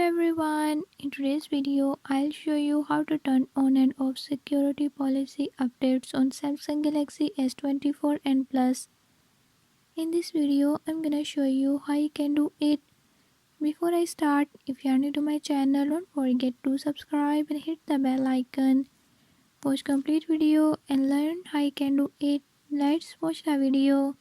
everyone, in today's video I'll show you how to turn on and off security policy updates on Samsung Galaxy S24 and Plus. In this video I'm gonna show you how you can do it. Before I start, if you are new to my channel, don't forget to subscribe and hit the bell icon. Watch complete video and learn how you can do it. Let's watch the video.